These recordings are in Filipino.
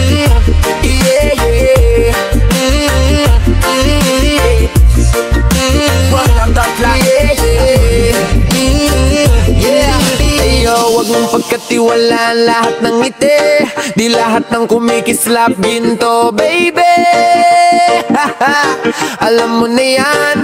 Yeah, yeah. Huwag mong pagkatiwalaan lahat ng ngiti, di lahat ng kumikislap ginto, baby. Alam mo na yan,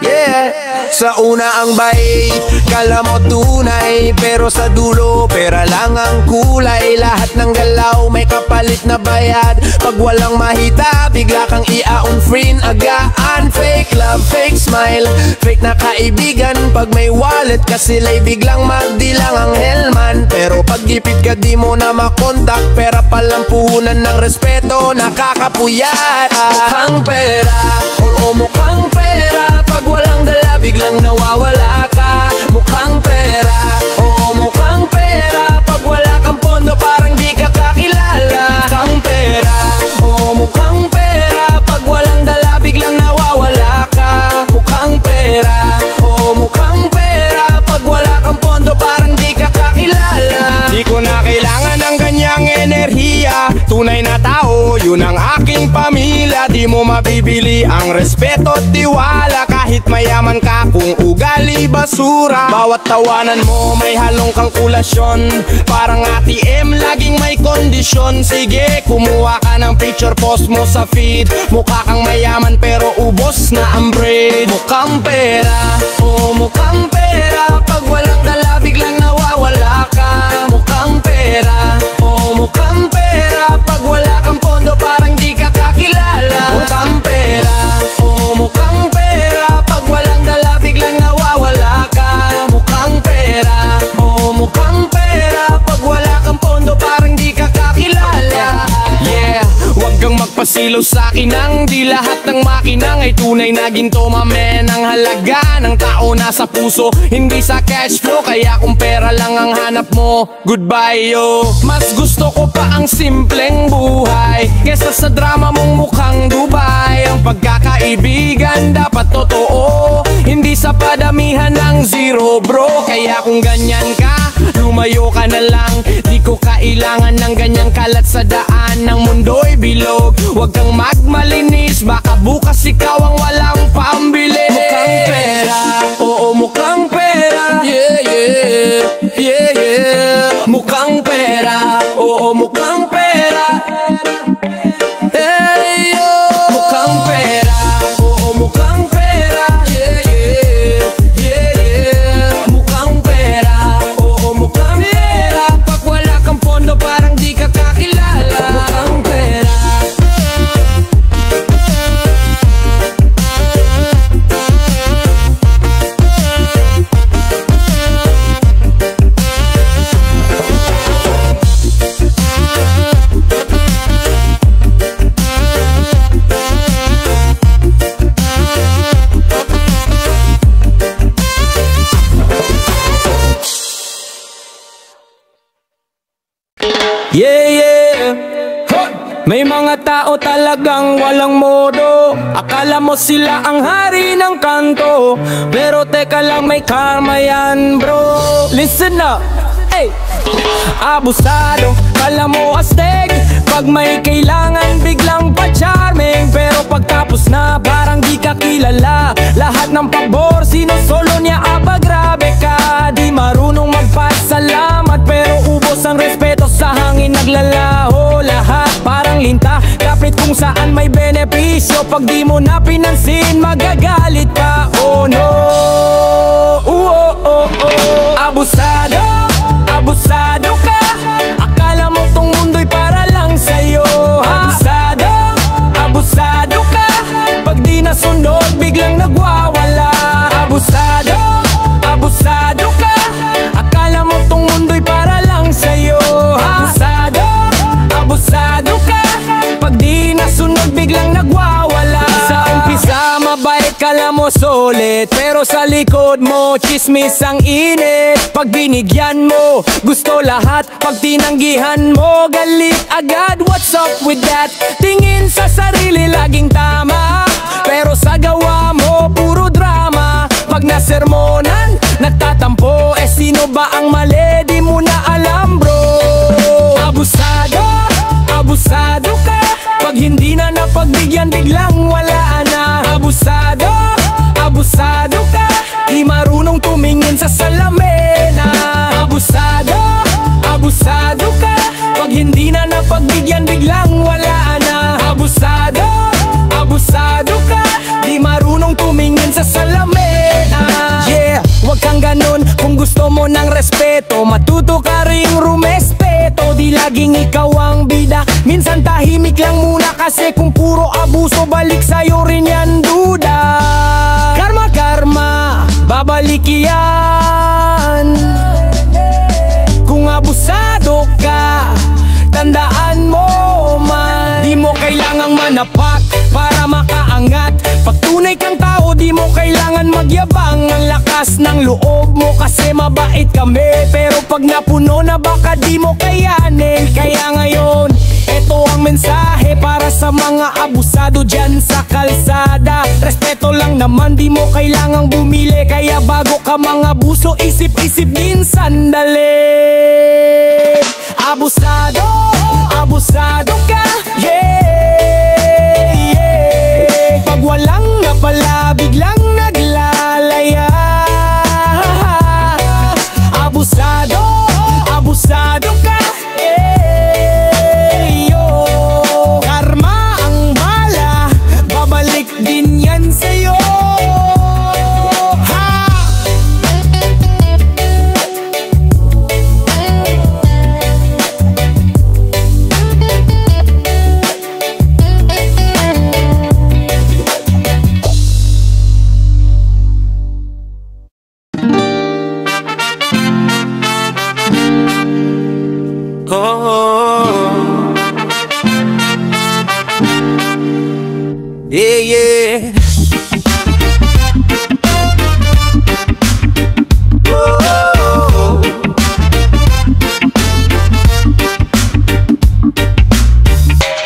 yeah. Sa una ang bait, kala mo tunay, pero sa dulo pera lang ang kulay. Lahat ng galaw may kapalit na bayad. Pag walang mahita, bigla kang i-unfriend agaan. Fake love, fake smile, fake na kaibigan. Pag may wallet ka sila'y biglang magdilang ang helman. Pero pag gipit ka di mo na makontak, pera palang puhunan ng respeto, nakakapuyat. Mukhang pera, oo mukhang pera. Pag walang dala biglang nawawala ka. Mukhang pera, oo mukhang pera. Pag wala kang pondo parang di ka kakilala. Mukhang pera, oo mukhang pera. Pag walang dala biglang nawawala ka. Mukhang pera, oo mukhang pera. Pag wala kang pondo parang di ka kakilala. Di ko na kailangan ng ganyang enerhiya. Tunay na tao, yun ang aking pamilya. Di mo mabibili ang respeto at tiwala. Kahit mayaman ka kung ugali basura. Bawat tawanan mo may halong kalkulasyon. Parang ATM laging may kondisyon. Sige, kumuha ka ng picture, post mo sa feed. Mukha kang mayaman pero ubos na ang bread. Mukhang pera, oo mukhang pera. Pag walang dala biglang nawawala ka. Mukhang pera, oo mukhang pera. Pag wala kang pondo parang di ka kakilala. Mukhang pera, oo mukhang pera. Pag walang dala biglang nawawala ka. Mukhang pera, oo mukhang pera. Pag wala kang pondo parang di ka kakilala. Yeah, wag kang magpasilaw sa akin ng di lahat ng makinang ay tunay na ginto, mamen. Ang halaga ng tao nasa puso, hindi sa cash flow. Kaya kung pera lang ang hanap mo, goodbye yo. Mas gusto ko pa ang simpleng buhay kesa sa drama mong mukhang Dubai. Ang pagkakaibigan dapat totoo, hindi sa padamihan ng zero bro. Kaya kung ganyan ka, lumayo ka na lang. Di ko kailangan ng ganyang kalat sa daan. Ng mundo'y bilog, huwag kang magmalinis. Baka bukas ikaw ang walang pambili. Mukhang pera, oo mukhang pera. Yeah, yeah, yeah, yeah. Mukhang pera, oo mukhang pera. Hey, yo. Mukhang pera, oo mukhang pera. Yeah, yeah, yeah, yeah. Mukhang pera, oo mukhang pera. Pag wala kang pondo parang di ka kakilala. Mukhang pera. Yeah, yeah. May mga tao talagang walang modo. Akala mo sila ang hari ng kanto, pero teka lang may karma yan bro. Listen up, hey. Abusado, kala mo astig. Pag may kailangan biglang pa-charming, pero pagtapos na parang di ka kilala. Lahat ng pabor sinusolo niya, aba grabe ka. Di marunong magpasalamat, pero ubos ang respeto sa hangin naglalaho. Lahat parang linta, kapit kung saan may benepisyo. Pag di mo na pinansin, magagalit pa. Oh no, abusado, abusado ka. Akala mo tong mundo'y para lang sa'yo. Abusado, abusado ka. Pag di nasunod, biglang nagwawala. Abusado, abusado ka. Akala mo tong mundo'y para lang sa'yo. Abusado, abusado ka. Pag di nasunod, biglang nagwawala. Sa umpisa, mabait kala mo solid, pero sa likod mo, chismis ang init. Pag binigyan mo, gusto lahat. Pag tinanggihan mo, galit agad. What's up with that? Tingin sa sarili laging tama, pero sa gawa mo, puro drama. Pag nasermonan, nagtatampo. Eh sino ba ang mali? Di mo na alam bro. Abusado, abusado Abusado, abusado ka, di marunong tumingin sa salamin. Yeah, wag kang ganon kung gusto mo ng respeto. Matuto ka ring rumespeto, di laging ikaw ang bida. Minsan tahimik lang muna kasi kung puro abuso, balik sa'yo rin yan duda. Karma, karma, babalik yan. Kung abusado ka, tandaan mo man, di mo kailangang manapak para makaangat. Pag tunay kang tao, di mo kailangan magyabang. Ang lakas ng loob mo kasi mabait kami, pero pag napuno na baka di mo kayanin. Kaya ngayon, eto ang mensahe para sa mga abusado dyan sa kalsada. Respeto lang naman, di mo kailangang bumili. Kaya bago ka mga abuso, isip-isip din sandali. Abusado, abusado ka, yeah, yeah. Pag walang napala, biglang naglalaya. Abusado, abusado ka, yeah, yo. Karma ang bala, babalik din yan sa'yo. Yeah, yeah. Oh.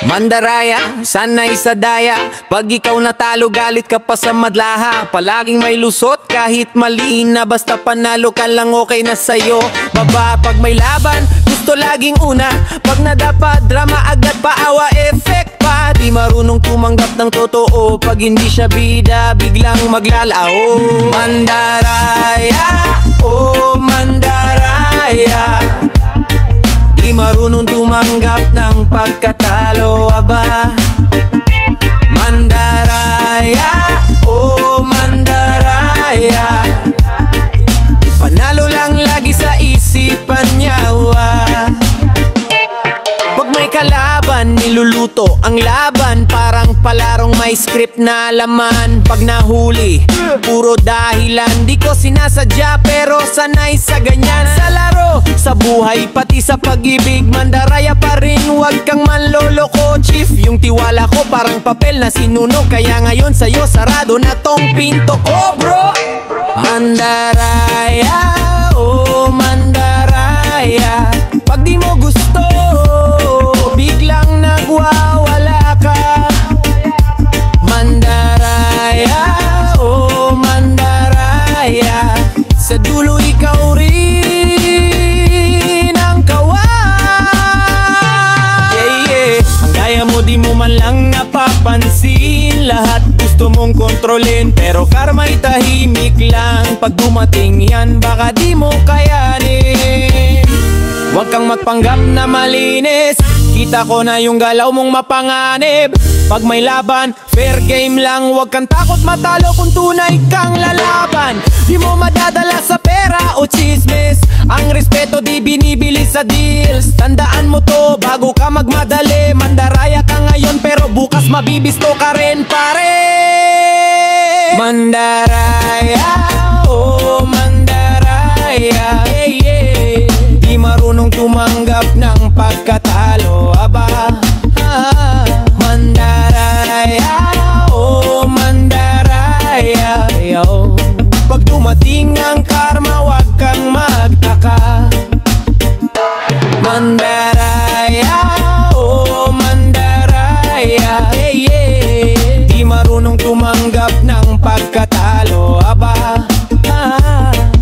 Mandaraya, sana'y sadaya. Pag ikaw natalo, galit ka pa sa madlaha. Palaging may lusot kahit mali na, basta panalo ka lang okay na sa'yo. Baba pag may laban, gusto laging una. Pag nadapa, drama agad paawa, effect pa. Di marunong tumanggap ng totoo. Pag hindi siya bida, biglang maglalao. Mandaraya, oh Mandaraya, di marunong tumanggap ng pagkatalo, aba. Mandaraya, oh Mandaraya, panalo lang lagi sa isipan niya, pag may kalaban, niluluto ang laban. Parang palarong may script na laman. Pag nahuli, puro dahilan. Di ko sinasadya pero sanay sa ganyan. Sa laro, sa buhay, pati sa pag-ibig, Mandaraya pa rin, huwag kang manloloko, chief. Yung tiwala ko parang papel na sinunog, kaya ngayon sa'yo sarado na tong pinto ko, bro. Mandaraya, oh Mandaraya, pag di mo gusto, biglang nagwawala ka. Mandaraya, oh Mandaraya, sa dulo ikaw rin ang kawan. Yeah, yeah. Ang gaya mo di mo man lang napapansin. Lahat gusto mong kontrolin, pero karma'y tahimik lang. Pag dumating yan, baka di mo kayanin. Huwag kang magpanggap na malinis, kita ko na yung galaw mong mapanganib. Pag may laban, fair game lang. Huwag kang takot matalo kung tunay kang lalaban. Di mo madadala sa pera o chismis. Ang respeto di binibili sa deals. Tandaan mo to bago ka magmadali. Mandaraya ka ngayon pero bukas mabibisto ka rin, pare. Mandaraya, oh Mandaraya, yeah, yeah. Di marunong tumanggap ng pagkatalo, aba. Mandaraya, oh Mandaraya, yo. Pag dumating ang karma, wag kang magtaka. Mandaraya, oh Mandaraya, yeah, yeah. Di marunong tumanggap ng pagkatalo, aba.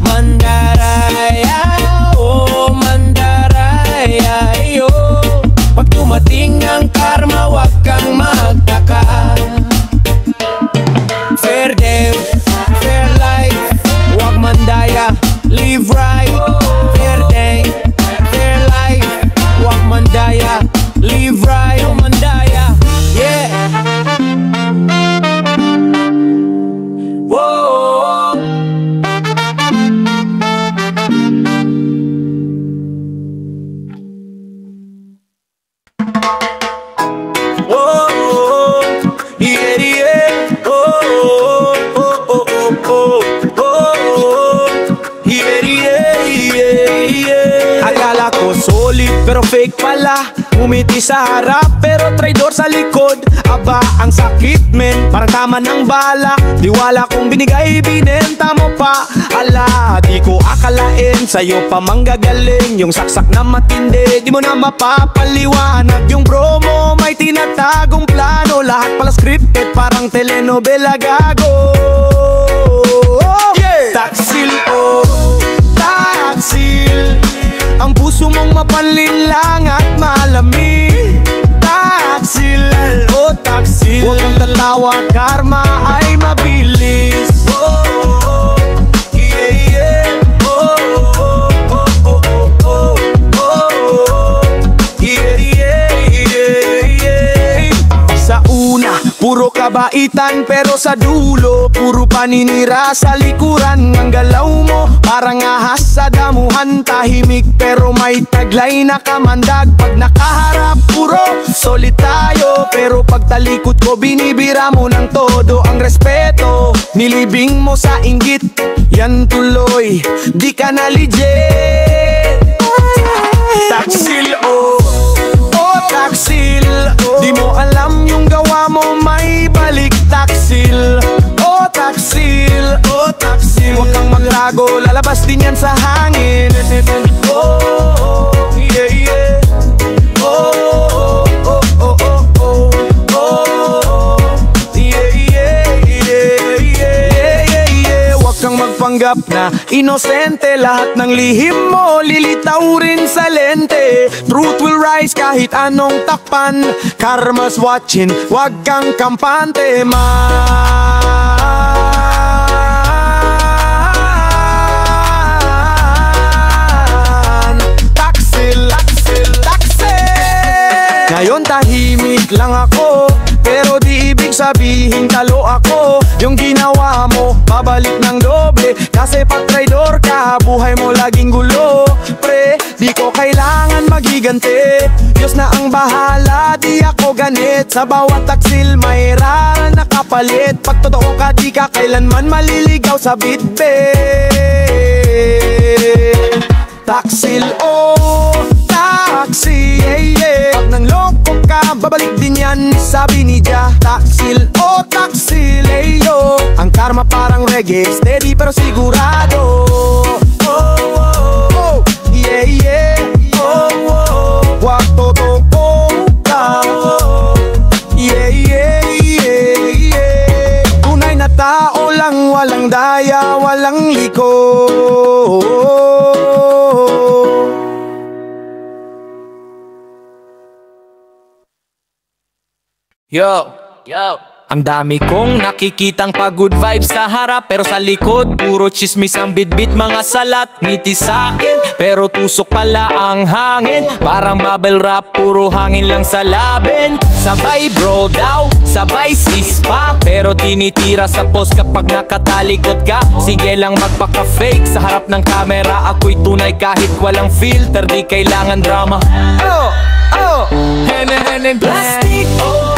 Mandaraya, oh Mandaraya, yo. Pag dumating pero fake pala. Ngumiti sa harap pero traidor sa likod. Aba, ang sakit men, parang tama ng bala. Diwala kong binigay, binenta mo pa. Ala, di ko akalain sa'yo pa manggagaling. Yung saksak na matindi, di mo na mapapaliwanag. Yung bro mo may tinatagong plano. Lahat pala scripted, parang telenovela gago. Taksil, oh, taksil. Ang puso mong mapanlinlang at malamig. Taksil, oh taksil. Huwag kang tatawa, karma ay mabilis. Oh, yeah, yeah. Oh, oh, oh, oh, oh, oh. Yeah, yeah, yeah, yeah. Sa una, puro kabaitan pero sa dulo puro paninira sa likuran. Ang galaw mo parang ahas sa damuhan. Tahimik pero may taglay na kamandag. Pag nakaharap puro solid tayo, pero pag talikod ko binibira mo ng todo. Ang respeto nilibing mo sa inggit, yan tuloy di ka na legit. Taksil, oh, oh taksil, oh. Di mo alam yung gawa mo may balik. Taksil, oh taksil, oh taksil. Huwag kang maglago, lalabas din yan sa hangin. Oh, yeah, yeah. Oh, oh, oh, oh, oh, oh. Yeah, yeah, yeah, yeah, yeah, yeah. Huwag kang magpanggap na inosente. Lahat ng lihim mo lilitaw rin sa lente. Truth will rise kahit anong takpan. Karma's watching, huwag kang kampante man. Taksil, taksil, taksil. Ngayon tahimik lang ako, pero di ibig sabihin talo ako. Yung ginawa mo, babalik ng doble. Kasi pag traidor ka, buhay mo laging gulo. Pre, di ko kailangan maghiganti. Diyos na ang bahala, di ako ganit. Sa bawat taksil may rara na kapalit. Pag totoo ka, di ka kailanman maliligaw sa bitbit. Taksil, oh, taksil, yeah, yeah. Pag nang loko ka, babalik din yan, sabi ni Jah. Taksil, oh, taksil, hey, yo. Ang karma parang reggae, steady pero sigurado. Oh, oh, oh, yeah, yeah. Oh, oh, wag totoo ka. Yeah, yeah, yeah, yeah. Tunay na tao lang, walang daya, walang liko. Yo, yo. Ang dami kong nakikitang pagod vibes sa harap, pero sa likod puro chismis ang bitbit, mga salat. Ngiti sa'kin pero tusok pala ang hangin. Parang bubble wrap, puro hangin lang sa laben. Sabay bro daw, sabay sis pa, pero tinitira sa post kapag nakatalikod ka. Sige lang magpaka-fake sa harap ng camera. Ako'y tunay kahit walang filter, di kailangan drama. Oh, oh, hene-hene plastic, oh.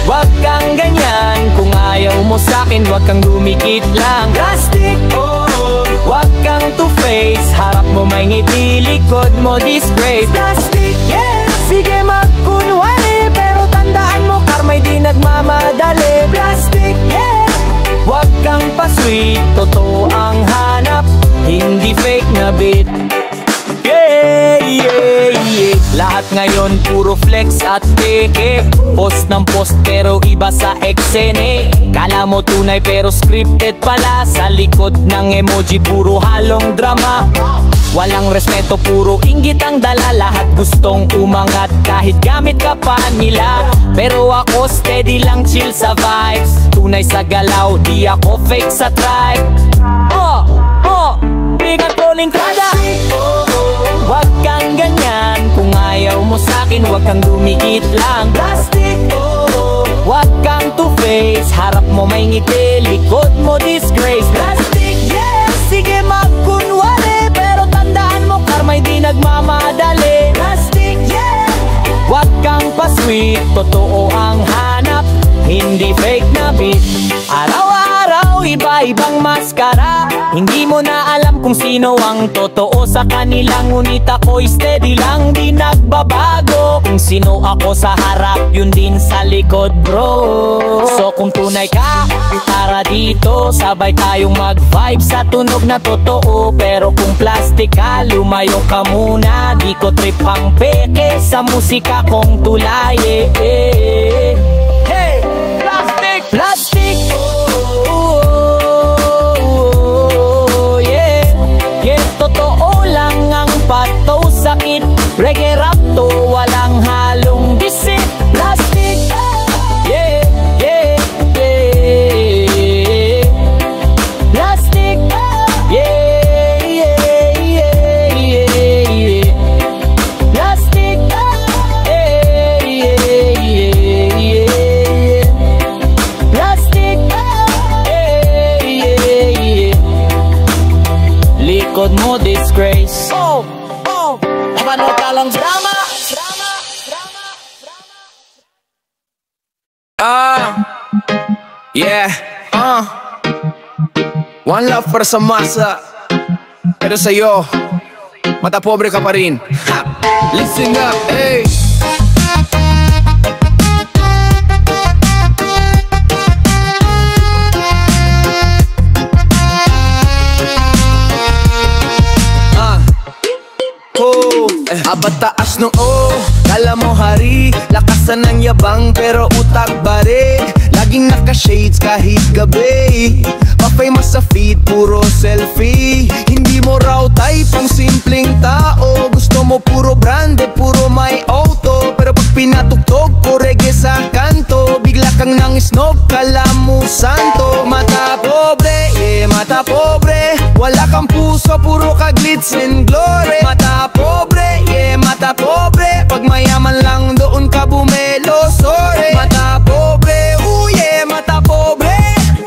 Wag kang ganyan, kung ayaw mo sa'kin, wag kang dumikit lang. Plastic, oh. Wag kang two-face, harap mo may ngiti, likod mo disgrace. Plastic, yeah. Sige magkunwari, pero tandaan mo karma'y di nagmamadali. Plastic, yeah. Wag kang pa-sweet, totoo ang hanap, hindi fake na beat. Yeah, yeah, yeah. Lahat ngayon puro flex at peke. Post ng post pero iba sa eksene. Kala mo tunay pero scripted pala. Sa likod ng emoji puro halong drama. Walang respeto, puro inggit ang dala. Lahat gustong umangat kahit gamit ka pa nila. Pero ako steady lang, chill sa vibes. Tunay sa galaw, di ako fake sa tribe. Oh, oh, bigat rolling kada. Wag kang ganyan, kung ayaw mo sa'kin, wag kang dumikit lang. Plastic, oh. Wag kang two-face, harap mo may ngiti, likod mo disgrace. Plastic, yeah. Sige magkunwari, pero tandaan mo karma'y di nagmamadali. Plastic, yeah. Wag kang pa-sweet, totoo ang hanap, hindi fake na beat. Araw-araw iba-ibang maskara. Hindi mo na alam kung sino ang totoo sa kanila, ngunit ako'y steady lang, di nagbabago. Kung sino ako sa harap, yun din sa likod, bro. So kung tunay ka, tara dito, sabay tayong mag-vibe sa tunog na totoo. Pero kung plastic ka, lumayo ka muna. Di ko trip ang peke sa musika kong tulay. Hey, plastic, plastic. Oh, yeah. Yeah, totoo lang ang pato, sakit. Reggae rap to, walang halong bisip. Plastic, yeah, yeah, yeah. Plastic, yeah, yeah, yeah, yeah. Plastic, yeah, yeah, yeah, yeah. Plastic, yeah, yeah, yeah. Likod mo disgrace. Manood ka lang drama. Yeah, one love para sa masa, pero sa'yo, mata pobre ka pa rin. Ha! Listen up, hey! Abat taas noo, kala mo hari, lakasan ng yabang pero utak barik. Laging naka-shades kahit gabi, pa-famous sa feed, puro selfie. Hindi mo raw type ang simpleng tao, gusto mo puro branded, puro may auto. Pero pag pinatugtog ko reggae sa kanto, bigla kang nangisnog, kala mo santo. Mata pobre, yeah, mata pobre, wala kang puso, puro ka glitz and glory. Mata pobre, yeah, mata pobre, pag mayaman lang doon ka bumelo, sorry. Mata pobre, yeah, mata pobre,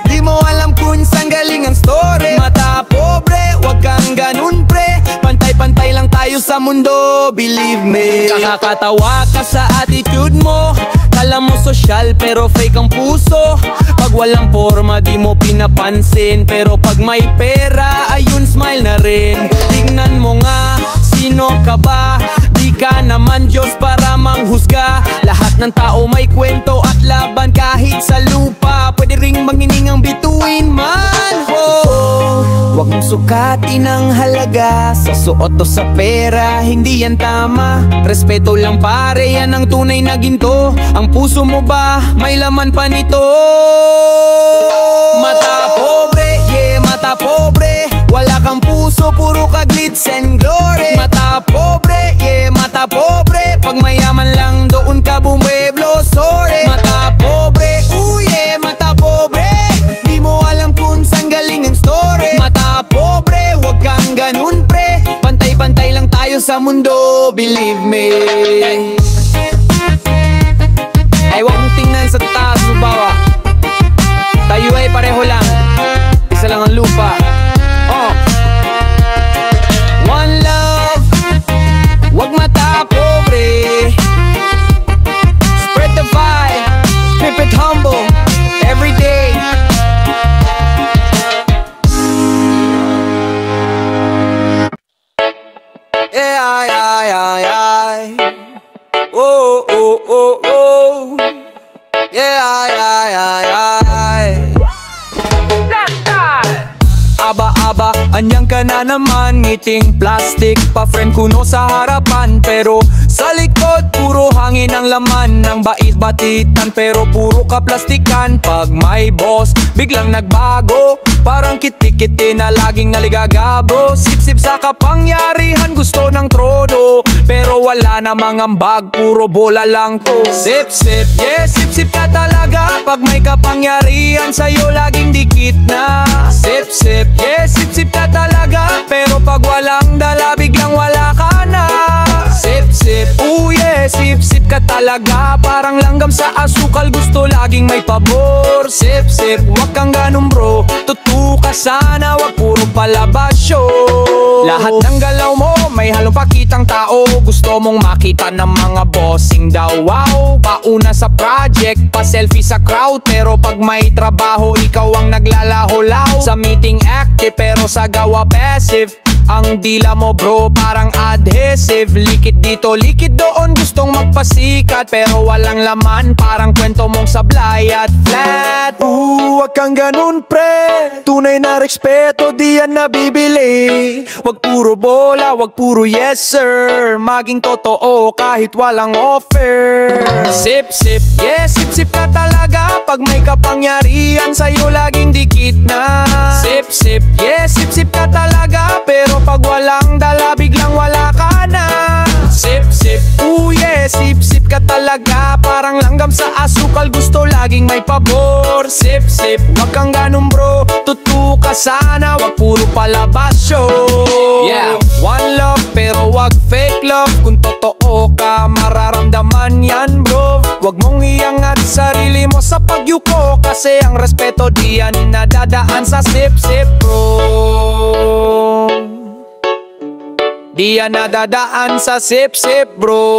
di mo alam kung saan galing ang story. Mata pobre, wag kang ganun pre, pantay-pantay lang tayo sa mundo, believe me. Kakakatawa ka sa attitude mo, kala mo sosyal pero fake ang puso. Pag walang forma di mo pinapansin, pero pag may pera ayun smile na rin. Tingnan mo nga, sino ka ba? Di ka naman Diyos para manghusga. Lahat ng tao may kwento at laban, kahit sa lupa pwede ring mangining ang bituin man. Huwag mong sukatin ang halaga sa suot o sa pera, hindi yan tama. Respeto lang pare, yan ang tunay na ginto. Ang puso mo ba may laman pa nito? Mata pobre, yeah, mata pobre, wala kang puso, puro ka glitz and glory. Mata pobre, yeah, mata pobre, pag mayaman lang doon ka bumueblo, sorry. Mata pobre, yeah, mata pobre, di mo alam kung saan galing ang story. Mata pobre, wag kang ganun pre, pantay-pantay lang tayo sa mundo, believe me. Ay, wag mong tingnan sa taas mo bawa, tayo ay pareho lang, isa lang ang lupa. One love, wag mata pobre. Spread the vibe, keep it humble, every day. Yeah, yeah, yeah, yeah. Oh, oh, oh, oh. Yeah, yeah, yeah, yeah. Aba-aba, anyang ka na naman, ngiting plastic pa friend kuno sa harapan, pero sa likod puro hangin ang laman. Ng bait-batitan pero puro ka plastikan. Pag may boss biglang nagbago, parang kiti-kiti na laging naligagabo. Sip-sip sa kapangyarihan, gusto ng trono, pero wala namang ambag, puro bola lang to. Sip-sip, yeah, sip-sip ka talaga. Pag may kapangyarihan sa'yo laging dikit na. Sip-sip, yeah, sip-sip ka talaga, pero pag walang dala biglang wala ka na. Sip-sip, yeah, sip-sip ka talaga. talaga, parang langgam sa asukal, gusto laging may pabor. Sip, sip, wag kang ganun bro, tutu ka sana, wag puro palabasyo. Lahat ng galaw mo, may halong pakitang tao, gusto mong makita ng mga bossing daw. Wow, pauna sa project, pa-selfie sa crowd, pero pag may trabaho, ikaw ang naglalaho-laho. Sa meeting active, pero sa gawa passive. Ang dila mo bro parang adhesive, likit dito, likit doon, gustong magpasikat, pero walang laman, parang kwento mong sablay at flat. Wag kang ganun pre, tunay na respeto di yan nabibili. Wag puro bola, wag puro yes sir, maging totoo kahit walang offer. Sip, sip, yes, sip, sip ka talaga, pag may kapangyarihan sa'yo laging dikit na. Sip, sip, yes, sip, sip ka talaga, pero pag walang dala biglang wala ka na. Sip, sip, yeah, sip, sip ka talaga, parang langgam sa asukal, gusto laging may pabor. Sip, sip, wag kang ganun bro, tutu ka sana, wag puro palabasyo. Yeah, one love pero wag fake love, kung totoo ka mararamdaman yan bro. Wag mong iangat sarili mo sa pagyuko, kasi ang respeto di yan nadadaan sa sip, sip bro. Di yan nadadaan sa sip, sip bro.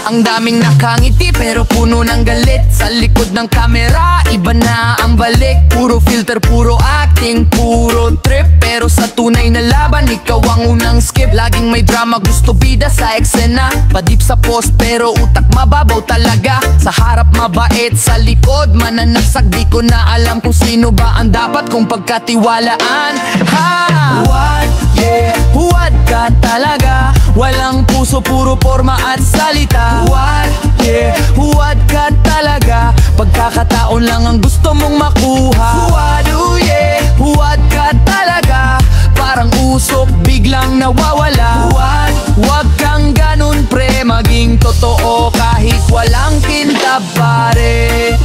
Ang daming nakangiti pero puno ng galit. Sa likod ng kamera, iba na ang balik. Puro filter, puro acting, puro trip. Pero sa tunay na laban, ikaw ang unang skip. Laging may drama, gusto bida sa eksena. Padip sa post pero utak mababaw talaga. Sa harap mabait, sa likod mananaksak. Di ko na alam kung sino ba ang dapat kong pagkatiwalaan. Ha! What? Yeah, what ka talaga? Walang puso, puro forma at salita. What? Yeah, what ka talaga? Pagkakataon lang ang gusto mong makuha. What? Oh yeah, what ka talaga? Parang usok, biglang nawawala. What? Wag kang ganun pre, maging totoo kahit walang kintab pare.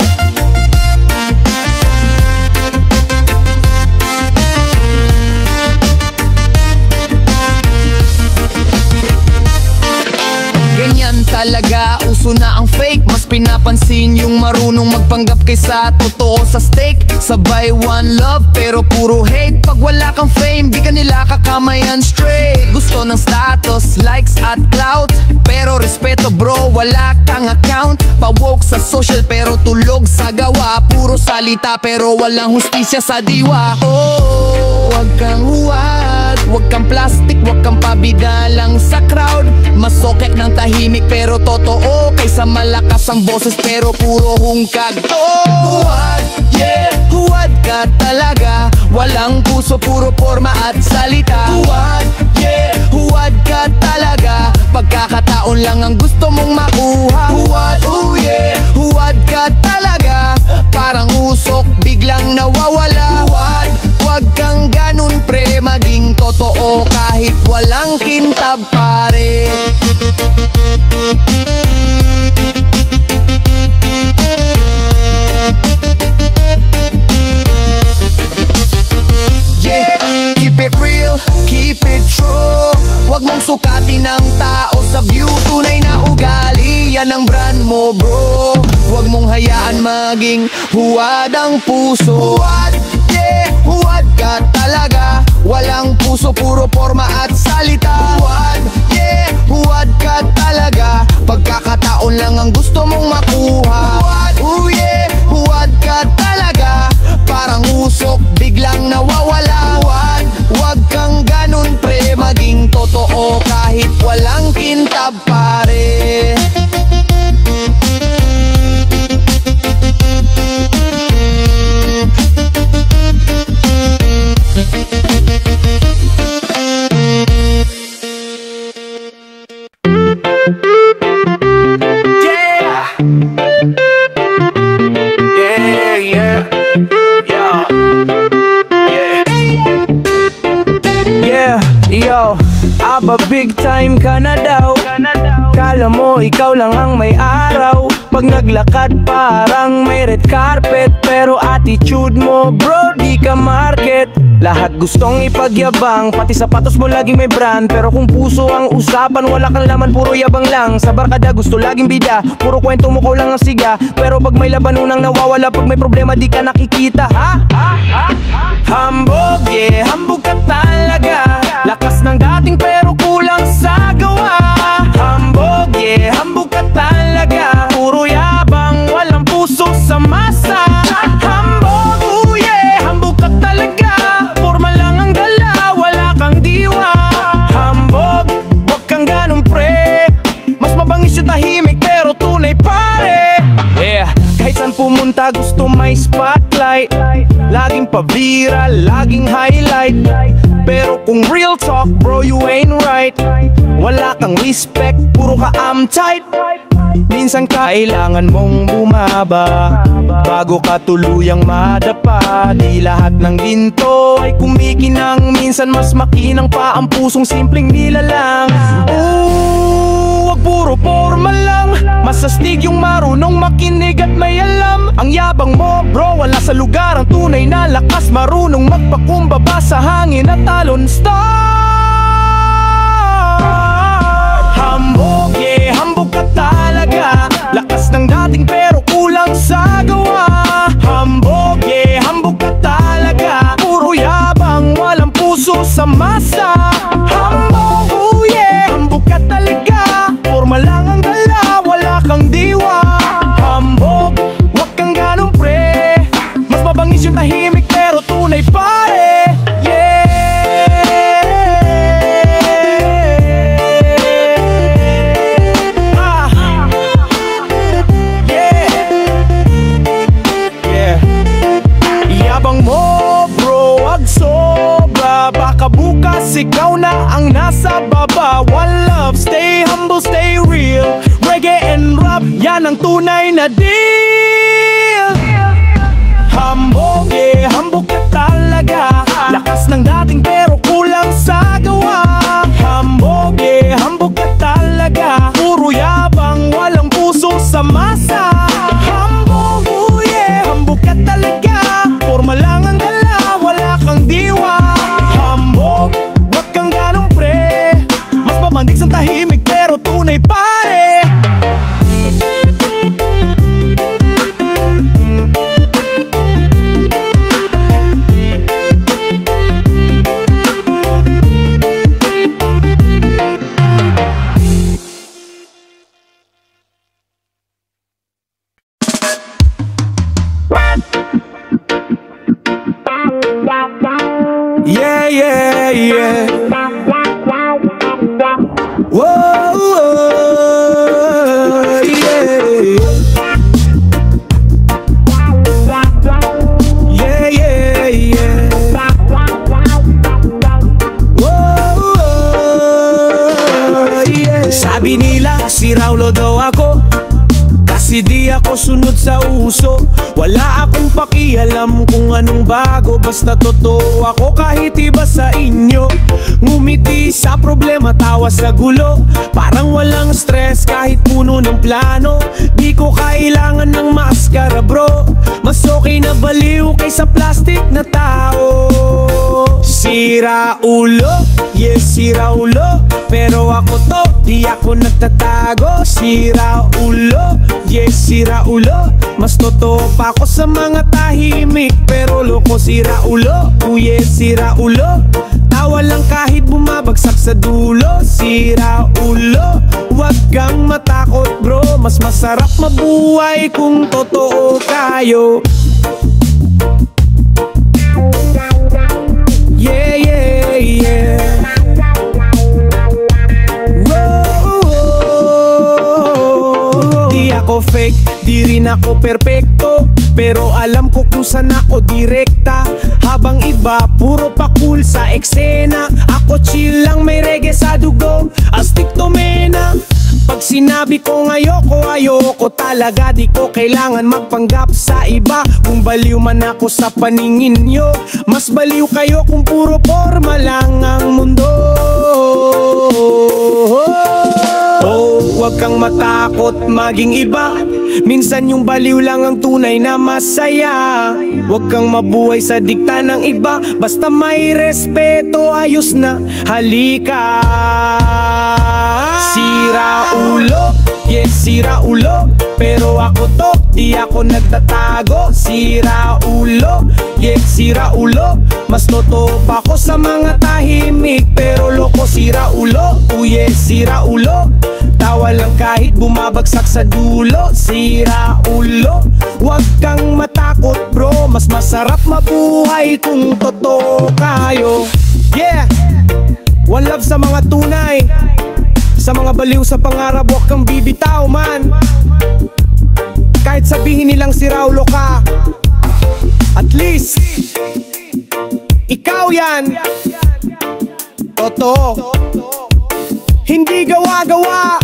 Ganyan talaga, uso na ang fake. Mas pinapansin yung marunong magpanggap kaysa totoo sa stake. Sabay one love pero puro hate. Pag wala kang fame, di ka nila kakamayan straight. Gusto ng status, likes at clout, pero respeto bro, wala kang account. Pa-woke sa social pero tulog sa gawa. Puro salita pero walang hustisya sa diwa. Oh, wag kang huwad, wag kang plastic, wag kang pabida lang sa crowd. Masokek ng tahimik pero totoo, kaysa malakas ang boses pero puro hungkag. Oh, huwad, yeah, huwad ka talaga. Walang puso, puro forma at salita. Huwad, yeah, huwad ka talaga. Pagkakataon lang ang gusto mong makuha. Huwad, oh yeah, huwad ka talaga. Parang usok, biglang nawawala. Huwad, wag kang ganun pre, maging totoo kahit walang kintab pare. Yeah, keep it real, keep it true. Wag mong sukatin ang tao sa view. Tunay na ugali, yan ang brand mo bro. Wag mong hayaan maging huwad ang puso. Huwad, yeah, huwad ka talaga. Walang puso, puro forma at salita. Huwad, yeah, huwad ka talaga. Pagkakataon lang ang gusto mong makuha. Huwad, oh yeah, huwad ka talaga. Parang usok, biglang nawawala. Huwad, wag kang ganun pre, maging totoo kahit walang kintab pare. Yo, aba big time ka na daw. Kala mo ikaw lang ang may araw, pag naglakad parang may red carpet. Pero attitude mo bro, di ka market. Lahat gustong ipagyabang, pati sapatos mo laging may brand. Pero kung puso ang usapan, wala kang laman, puro yabang lang. Sa barkada gusto laging bida, puro kwento mo ko lang ang siga. Pero pag may laban unang nawawala, pag may problema di ka nakikita. Hambog, yeah, hambog ka talaga. Lakas ng dating pero kulang sa gawa. Hambog, yeah, hambog ka talaga. Puro yabang, walang puso sa masa. Hambog, oh yeah, hambog ka talaga. Forma lang ang dala, wala kang diwa. Hambog, wag kang ganun pre. Mas mabangis yung tahimik pero tunay pare. Yeah, kahit saan pumunta gusto may spotlight. Laging pa-viral, laging highlight. Pero kung real talk bro, you ain't right. Wala kang respect, puro ka tight. Minsan kailangan mong bumaba bago ka tuluyang madapa. Di lahat ng ginto ay kumikinang, minsan mas makinang pa ang pusong simpleng nilalang. Wag puro formal lang, masastig yung marunong makinig at may alam. Ang yabang mo bro, wala sa lugar ang tunay na lakas. Marunong magpakumbaba sa hangin at talon star. Hambog, yeah, hambog ka talaga. Lakas ng dating pero kulang sa gawa. Hambog, yeah, hambog ka talaga. Puro yabang, walang puso sa masa. Hambog, oh yeah, hambog ka talaga. Forma lang ang dala, wala kang diwa. Hambog, wag kang ganun pre. Mas mabangis yung tahimik pero tunay pare. Yeah. Baka bukas ikaw na ang nasa baba. One love, stay humble, stay real. Reggae and rap, yan ang tunay na deal. Hambog, yeah, hambog ka talaga. Lakas ng dating pero kulang sa gawa. Hambog, yeah, hambog ka talaga. Puro yabang, walang puso sa masa. Hambog, oh yeah, hambog ka talaga. Forma lang ang dala, wala kang diwa. Hambog, wag kang ganun pre. Mas mamandig sa tahimik pero tunay pare. Yeah, yeah, yeah. Whoa, whoa, yeah. Yeah, yeah, yeah. Whoa, yeah. Sabi nila, si Raulo daw ako, kasi di ako sunod sa uso. Wala akong pakialam kung anong bago, basta totoo ako kahit iba sa inyo. Ngumiti sa problema, tawa sa gulo, parang walang stress kahit puno ng plano. Di ko kailangan ng maskara bro, mas okay na baliw kaysa plastic na tao. Sira ulo, yes sira ulo, pero ako to, di ako nagtatago. Sira ulo, yes sira ulo, mas totoo pa ako sa mga tahimik pero loko. Sira ulo, oh yes sira ulo, tawa lang kahit bumabagsak sa dulo. Sira ulo, wag kang matakot bro, mas masarap mabuhay kung totoo kayo. Yeah, yeah, yeah. Whoa. Di ako fake, di rin ako perpekto, pero alam ko kung saan ako direkta. Habang iba puro pa cool sa eksena, ako chill lang may reggae sa dugo. Astig to mena. Pag sinabi ko ayoko, ayoko talaga. Di ko kailangan magpanggap sa iba. Kung baliw man ako sa paningin nyo, mas baliw kayo kung puro forma lang ang mundo. Huwag kang matakot maging iba. Minsan yung baliw lang ang tunay na masaya. Huwag kang mabuhay sa dikta ng iba. Basta may respeto, ayos na. Halika. Sira ulo, yes sira ulo, pero ako to, di ako nagtatago. Sira ulo, yes sira ulo, mas totoo pa ko sa mga tahimik. Pero loko sira ulo, yes sira ulo, tawa lang kahit bumabagsak sa dulo. Sira ulo, huwag kang matakot bro, mas masarap mabuhay kung totoo kayo. Yeah! One love sa mga tunay, sa mga baliw sa pangarap, huwag kang bibitaw man. Kahit sabihin nilang si Raulo ka, at least ikaw yan. Totoo, hindi gawa-gawa.